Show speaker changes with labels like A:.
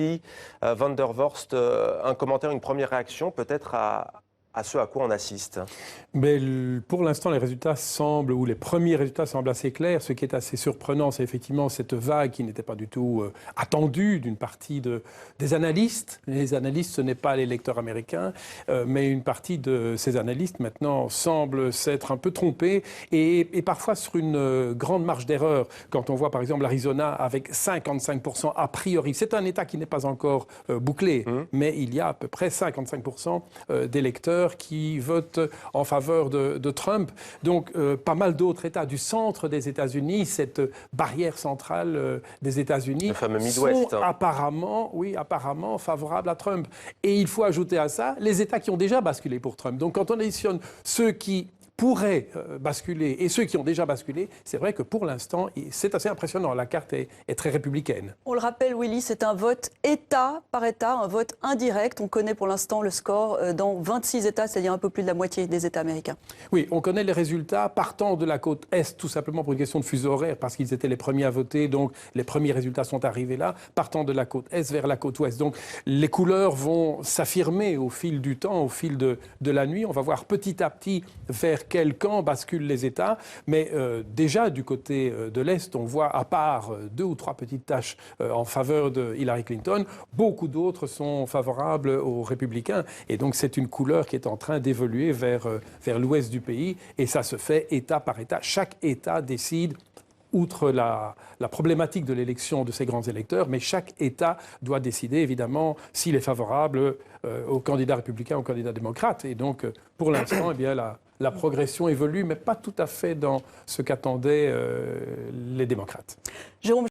A: Willy van der Vorst, un commentaire, une première réaction peut-être à ce à quoi on assiste?
B: Mais pour l'instant, les résultats semblent, ou les premiers résultats semblent assez clairs. Ce qui est assez surprenant, c'est effectivement cette vague qui n'était pas du tout attendue d'une partie des analystes. Les analystes, ce n'est pas les lecteurs américains, mais une partie de ces analystes maintenant semblent s'être un peu trompés et parfois sur une grande marge d'erreur. Quand on voit par exemple l'Arizona avec 55% a priori, c'est un État qui n'est pas encore bouclé, mais il y a à peu près 55% d'électeurs qui votent en faveur de Trump. Donc, pas mal d'autres États du centre des États-Unis, cette barrière centrale des États-Unis,
A: le fameux Midwest,
B: sont apparemment favorables à Trump. Et il faut ajouter à ça les États qui ont déjà basculé pour Trump. Donc, quand on additionne ceux qui pourraient basculer et ceux qui ont déjà basculé, c'est vrai que pour l'instant, c'est assez impressionnant. La carte est très républicaine.
C: On le rappelle, Willy, c'est un vote État par État, un vote indirect. On connaît pour l'instant le score dans 26 États, c'est-à-dire un peu plus de la moitié des États américains.
B: Oui, on connaît les résultats partant de la côte Est, tout simplement pour une question de fuseau horaire, parce qu'ils étaient les premiers à voter, donc les premiers résultats sont arrivés là, partant de la côte Est vers la côte Ouest. Donc les couleurs vont s'affirmer au fil du temps, au fil de la nuit. On va voir petit à petit vers quel camp basculent les États. Mais déjà, du côté de l'Est, on voit, à part 2 ou 3 petites taches en faveur de Hillary Clinton, beaucoup d'autres sont favorables aux républicains. Et donc, c'est une couleur qui est en train d'évoluer vers l'ouest du pays. Et ça se fait État par État. Chaque État décide, outre la problématique de l'élection de ces grands électeurs, mais chaque État doit décider, évidemment, s'il est favorable aux candidats républicains, aux candidats démocrates. Et donc, pour l'instant, eh bien, la progression évolue, mais pas tout à fait dans ce qu'attendaient les démocrates.
C: Jérôme